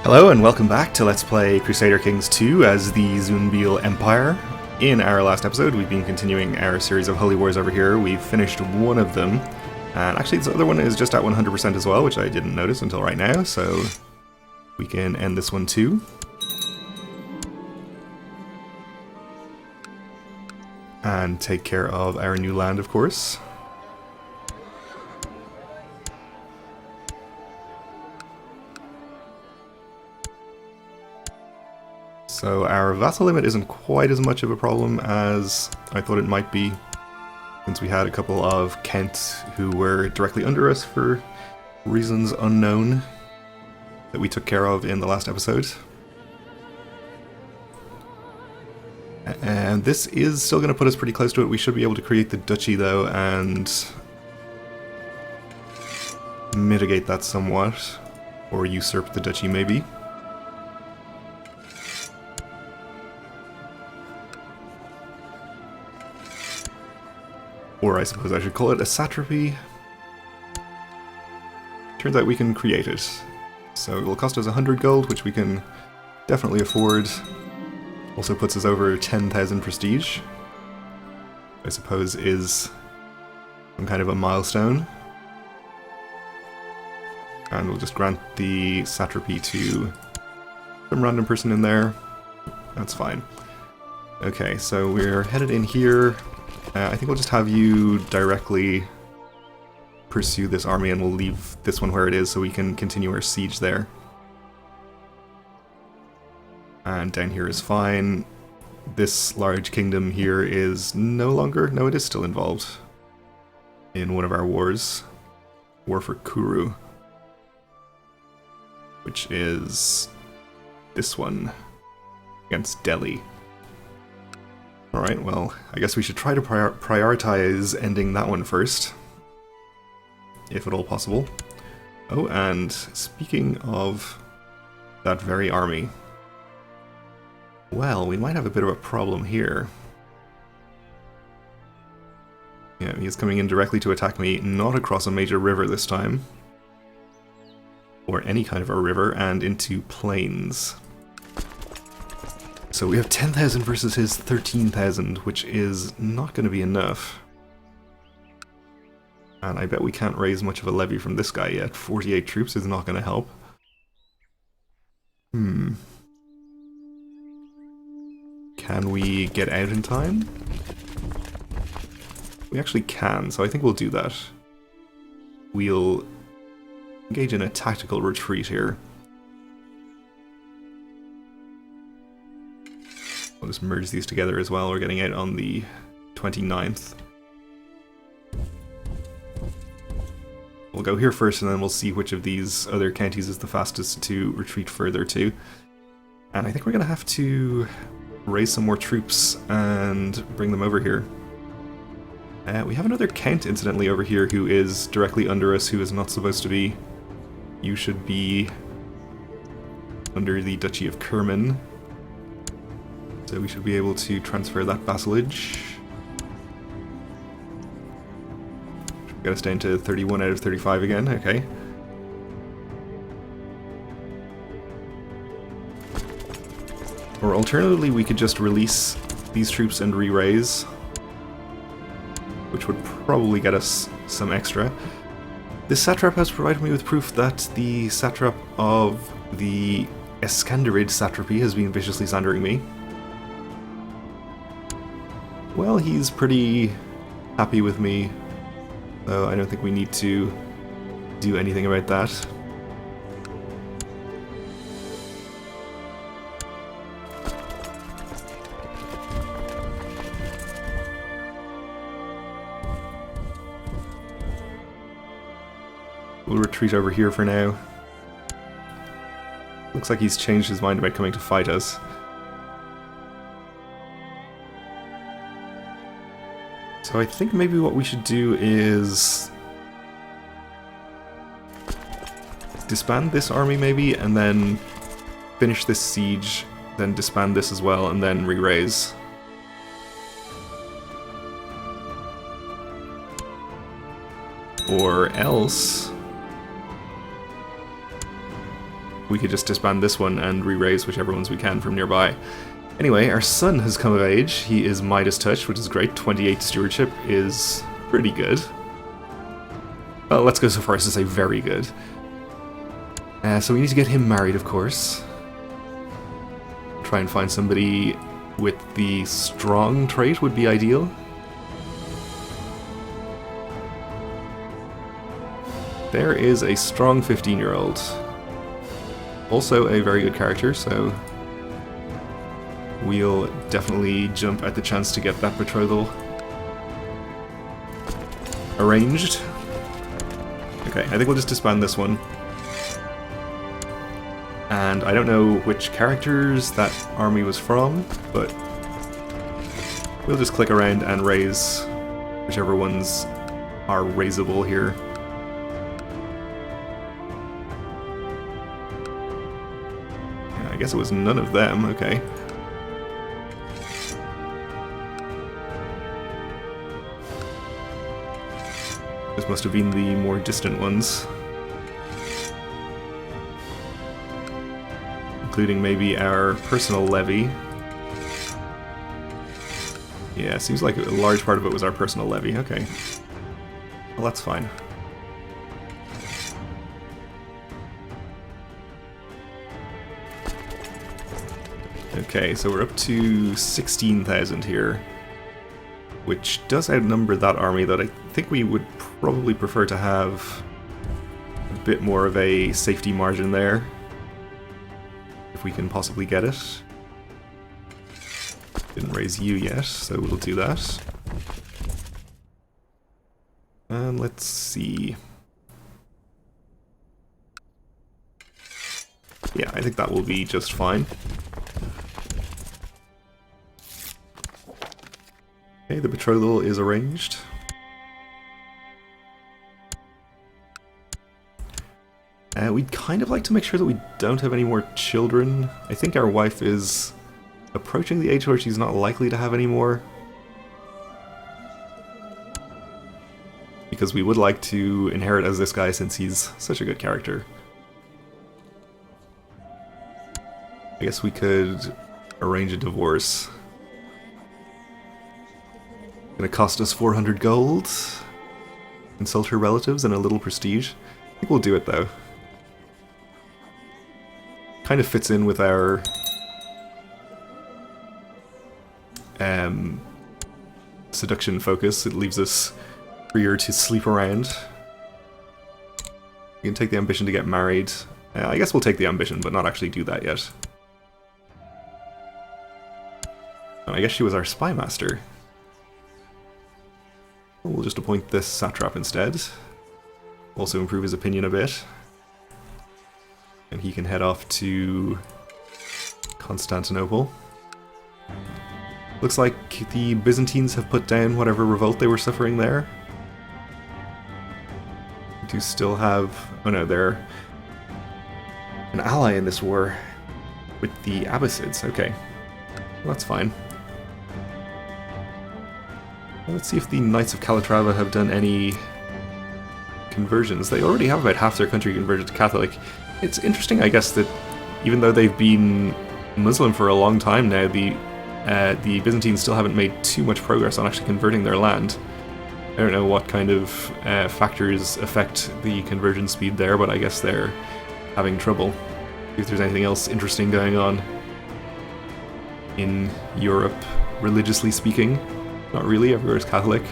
Hello and welcome back to Let's Play Crusader Kings 2 as the Zunbil Empire. In our last episode, we've been continuing our series of Holy Wars over here. We've finished one of them, and actually this other one is just at 100% as well, which I didn't notice until right now, so we can end this one too. And take care of our new land, of course. So our vassal limit isn't quite as much of a problem as I thought it might be, since we had a couple of Kent who were directly under us for reasons unknown that we took care of in the last episode. And this is still going to put us pretty close to it. We should be able to create the duchy though and mitigate that somewhat, or usurp the duchy maybe. Or I suppose I should call it a satrapy. Turns out we can create it. So it will cost us 100 gold, which we can definitely afford. Also puts us over 10,000 prestige. I suppose is some kind of a milestone. And we'll just grant the satrapy to some random person in there. That's fine. Okay, so we're headed in here. I think we'll just have you directly pursue this army and we'll leave this one where it is so we can continue our siege there. And down here is fine. This large kingdom here is no longer... No, it is still involved in one of our wars. War for Kuru. Which is this one against Delhi. Alright, well, I guess we should try to prioritize ending that one first, if at all possible. Oh, and speaking of that very army, well, we might have a bit of a problem here. Yeah, he's coming in directly to attack me, not across a major river this time, or any kind of a river, and into plains. So we have 10,000 versus his 13,000, which is not going to be enough. And I bet we can't raise much of a levy from this guy yet. 48 troops is not going to help. Can we get out in time? We actually can, so I think we'll do that. We'll engage in a tactical retreat here. We'll just merge these together as well. We're getting out on the 29th. We'll go here first and then we'll see which of these other counties is the fastest to retreat further to. And I think we're going to have to raise some more troops and bring them over here. We have another count, incidentally, over here who is directly under us, who is not supposed to be. You should be under the Duchy of Kerman. So we should be able to transfer that vassalage. Get us down to 31 out of 35 again, okay. Or alternatively, we could just release these troops and re-raise, which would probably get us some extra. This satrap has provided me with proof that the satrap of the Escanderid satrapy has been viciously slandering me. Well, he's pretty happy with me, so I don't think we need to do anything about that. We'll retreat over here for now. Looks like he's changed his mind about coming to fight us. So I think maybe what we should do is disband this army maybe, and then finish this siege, then disband this as well, and then re-raise. Or else we could just disband this one and re-raise whichever ones we can from nearby. Anyway, our son has come of age. He is Midas Touch, which is great. 28 stewardship is pretty good. Well, let's go so far as to say very good. So we need to get him married, of course. Try and find somebody with the strong trait would be ideal. There is a strong 15-year-old. Also a very good character, so we'll definitely jump at the chance to get that betrothal arranged. Okay, I think we'll just disband this one. And I don't know which characters that army was from, but we'll just click around and raise whichever ones are raisable here. Yeah, I guess it was none of them, okay. This must have been the more distant ones. Including maybe our personal levy. Yeah, seems like a large part of it was our personal levy. Okay. Well, that's fine. Okay, so we're up to 16,000 here, which does outnumber that army that I think we would probably prefer to have a bit more of a safety margin there. If we can possibly get it. Didn't raise you yet, so we'll do that. And let's see. Yeah, I think that will be just fine. Okay, the betrothal is arranged. We'd kind of like to make sure that we don't have any more children. I think our wife is approaching the age where she's not likely to have any more. Because we would like to inherit as this guy since he's such a good character. I guess we could arrange a divorce. Gonna cost us 400 gold. Insult her relatives and a little prestige. I think we'll do it though. Kind of fits in with our seduction focus. It leaves us freer to sleep around. We can take the ambition to get married. I guess we'll take the ambition, but not actually do that yet. I guess she was our spy master. We'll just appoint this satrap instead. Also improve his opinion a bit. And he can head off to Constantinople. Looks like the Byzantines have put down whatever revolt they were suffering there. We do still have... oh no, they're an ally in this war with the Abbasids. Okay, well, that's fine. Let's see if the Knights of Calatrava have done any conversions. They already have about half their country converted to Catholic. It's interesting, I guess, that even though they've been Muslim for a long time now, the Byzantines still haven't made too much progress on actually converting their land. I don't know what kind of factors affect the conversion speed there, but I guess they're having trouble. See if there's anything else interesting going on in Europe, religiously speaking. Not really, everywhere's Catholic.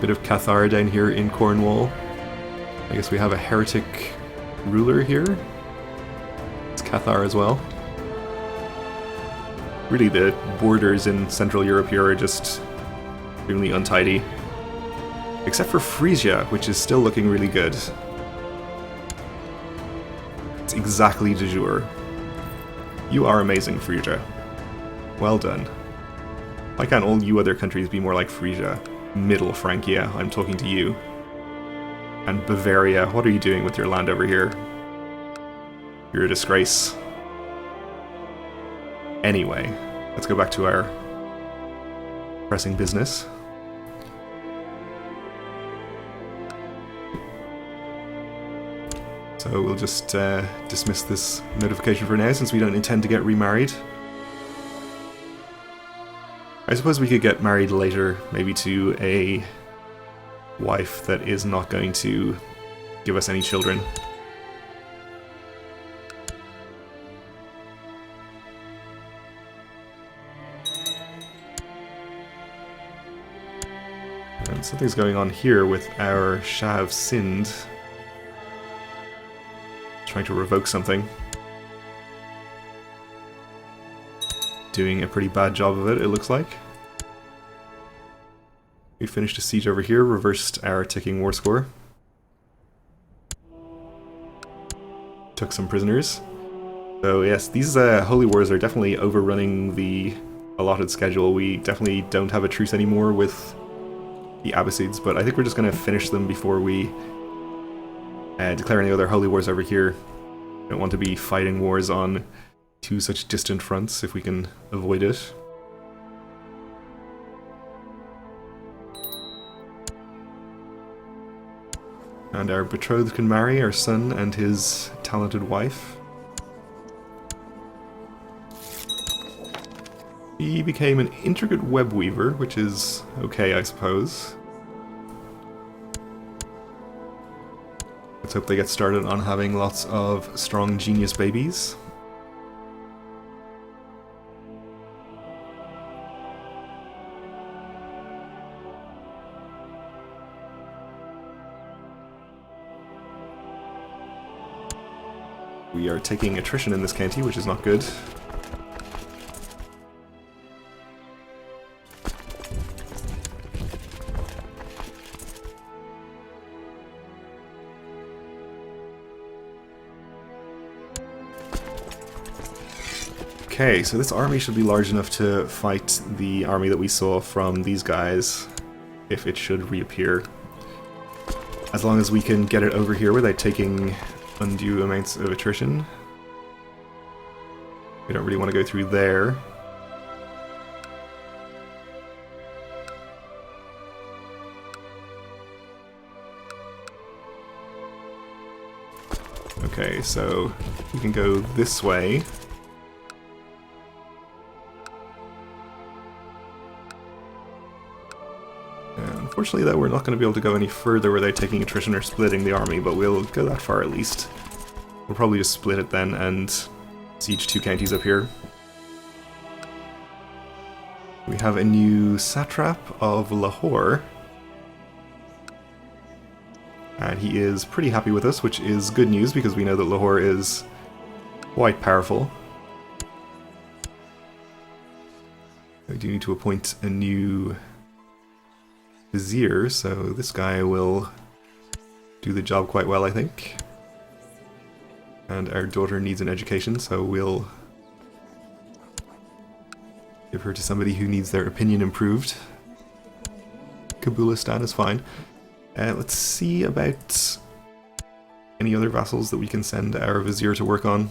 Bit of Cathar down here in Cornwall. I guess we have a heretic ruler here. It's Cathar as well. Really, the borders in Central Europe here are just extremely untidy. Except for Frisia, which is still looking really good. It's exactly de jure. You are amazing, Frisia. Well done. Why can't all you other countries be more like Frisia? Middle Francia, I'm talking to you. And Bavaria, what are you doing with your land over here? You're a disgrace. Anyway, let's go back to our pressing business. So we'll just dismiss this notification for now, since we don't intend to get remarried. I suppose we could get married later, maybe to a wife that is not going to give us any children. And something's going on here with our Shah of Sind. Trying to revoke something. Doing a pretty bad job of it, it looks like. We finished a siege over here, reversed our ticking war score. Took some prisoners. So yes, these holy wars are definitely overrunning the allotted schedule. We definitely don't have a truce anymore with the Abbasids, but I think we're just going to finish them before we declare any other holy wars over here. Don't want to be fighting wars on two such distant fronts if we can avoid it. And our betrothed can marry our son and his talented wife. He became an intricate web weaver, which is okay, I suppose. Let's hope they get started on having lots of strong genius babies. We are taking attrition in this county, which is not good. Okay, so this army should be large enough to fight the army that we saw from these guys, if it should reappear. As long as we can get it over here without taking undue amounts of attrition. We don't really want to go through there. Okay, so we can go this way. Unfortunately, though, we're not going to be able to go any further without taking attrition or splitting the army, but we'll go that far at least. We'll probably just split it then and siege two counties up here. We have a new satrap of Lahore. And he is pretty happy with us, which is good news because we know that Lahore is quite powerful. We do need to appoint a new vizier, so this guy will do the job quite well, I think. And our daughter needs an education, so we'll give her to somebody who needs their opinion improved. Kabulistan is fine. Let's see about any other vassals that we can send our vizier to work on.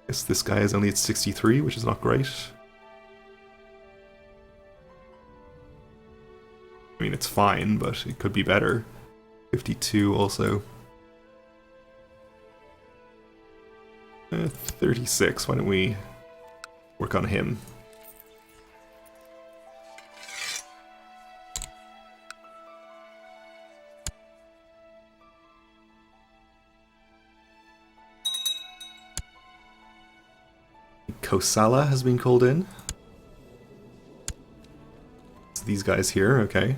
Guess this guy is only at 63, which is not great. I mean, it's fine, but it could be better. 52 also. 36, why don't we work on him? Kosala has been called in. It's these guys here, okay.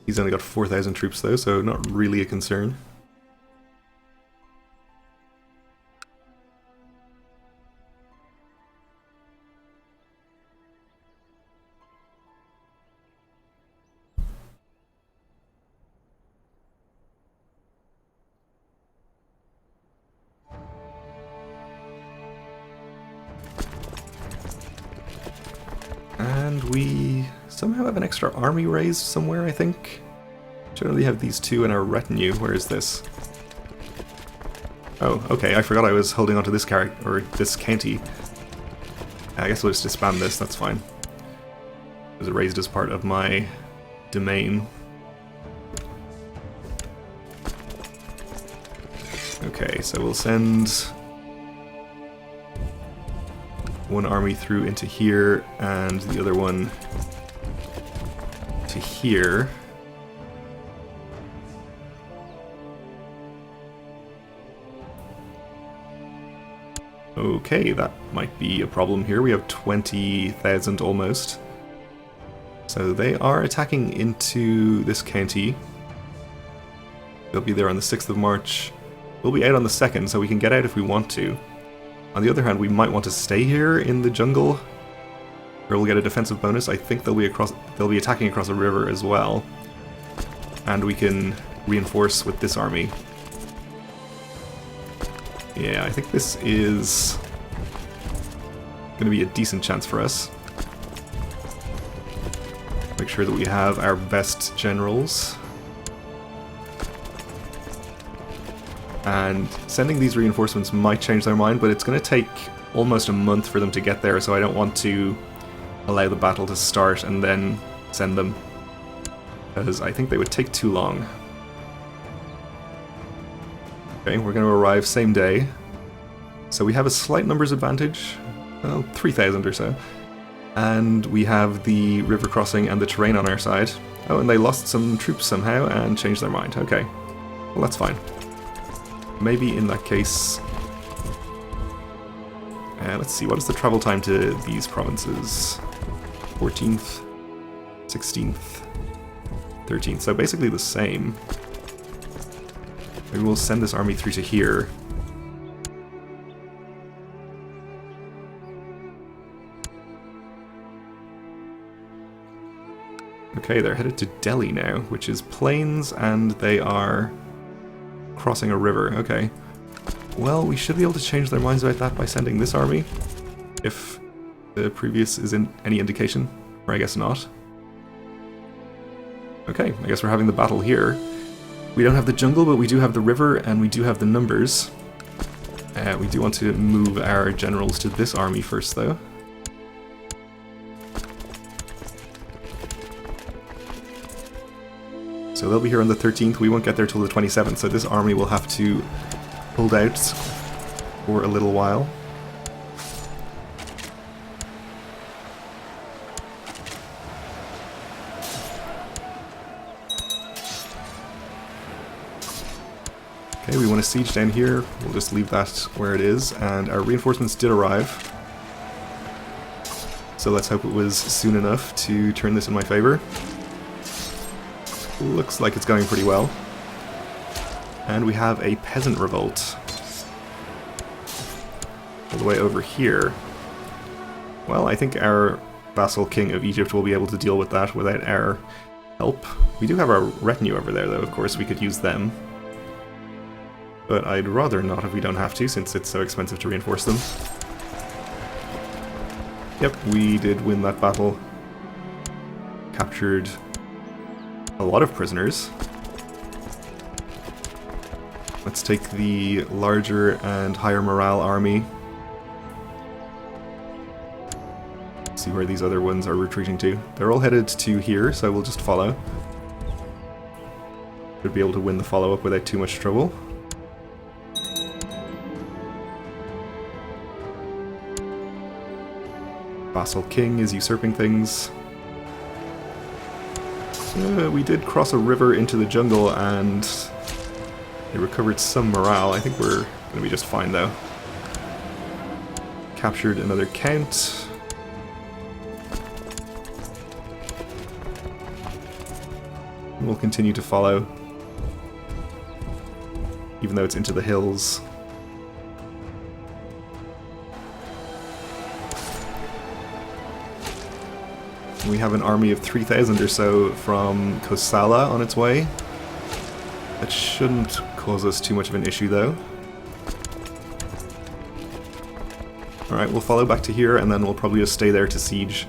He's only got 4,000 troops though, so not really a concern. And we somehow have an extra army raised somewhere, I think. Generally have these two in our retinue. Where is this? Oh, okay, I forgot I was holding onto this character, or this county. I guess we'll just disband this, that's fine. It was raised as part of my domain. Okay, so we'll send one army through into here and the other one to here. Okay, that might be a problem here. We have 20,000 almost. So they are attacking into this county. They'll be there on the 6th of March. We'll be out on the 2nd, so we can get out if we want to. On the other hand, we might want to stay here in the jungle, where we'll get a defensive bonus. I think they'll be attacking across a river as well. And we can reinforce with this army. Yeah, I think this is going to be a decent chance for us. Make sure that we have our best generals. And sending these reinforcements might change their mind, but it's going to take almost a month for them to get there, so I don't want to allow the battle to start and then send them, because I think they would take too long. Okay, we're going to arrive same day. So we have a slight numbers advantage, well, 3,000 or so. And we have the river crossing and the terrain on our side. Oh, and they lost some troops somehow and changed their mind. Okay, well that's fine. Maybe in that case... let's see, what is the travel time to these provinces? 14th, 16th, 13th, so basically the same. Maybe we'll send this army through to here. Okay, they're headed to Delhi now, which is plains, and they are crossing a river. Okay. Well, we should be able to change their minds about that by sending this army, if the previous is in any indication, or I guess not. Okay, I guess we're having the battle here. We don't have the jungle, but we do have the river, and we do have the numbers. We do want to move our generals to this army first, though. So they'll be here on the 13th, we won't get there till the 27th, so this army will have to hold out for a little while. Okay, we want to siege down here. We'll just leave that where it is, and our reinforcements did arrive. So let's hope it was soon enough to turn this in my favor. Looks like it's going pretty well. And we have a peasant revolt all the way over here. Well, I think our vassal king of Egypt will be able to deal with that without our help. We do have our retinue over there, though, of course, we could use them. But I'd rather not if we don't have to, since it's so expensive to reinforce them. Yep, we did win that battle. Captured a lot of prisoners. Let's take the larger and higher morale army. See where these other ones are retreating to. They're all headed to here, so we'll just follow. Should be able to win the follow-up without too much trouble. Vassal king is usurping things. We did cross a river into the jungle and it recovered some morale. I think we're going to be just fine though. Captured another count. We'll continue to follow, even though it's into the hills. We have an army of 3,000 or so from Kosala on its way. That shouldn't cause us too much of an issue, though. Alright, we'll follow back to here, and then we'll probably just stay there to siege.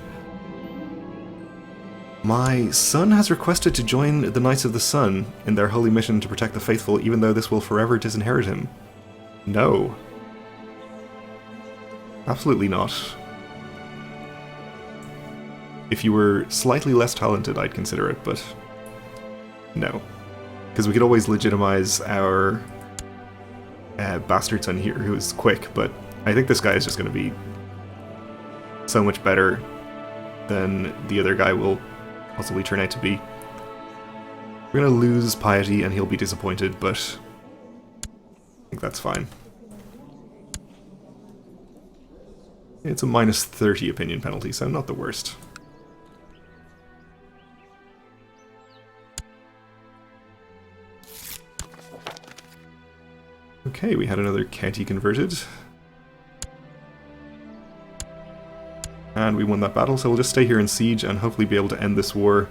My son has requested to join the Knights of the Sun in their holy mission to protect the faithful, even though this will forever disinherit him. No. Absolutely not. If you were slightly less talented, I'd consider it, but no. Because we could always legitimize our bastard son here, who is quick, but I think this guy is just going to be so much better than the other guy will possibly turn out to be. We're going to lose piety and he'll be disappointed, but I think that's fine. It's a minus 30 opinion penalty, so not the worst. Okay, we had another county converted. And we won that battle, so we'll just stay here in siege and hopefully be able to end this war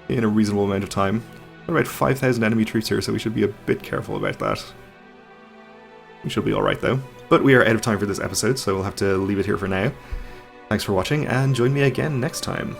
in a reasonable amount of time. Got about 5,000 enemy troops here, so we should be a bit careful about that. We should be alright though. But we are out of time for this episode, so we'll have to leave it here for now. Thanks for watching, and join me again next time.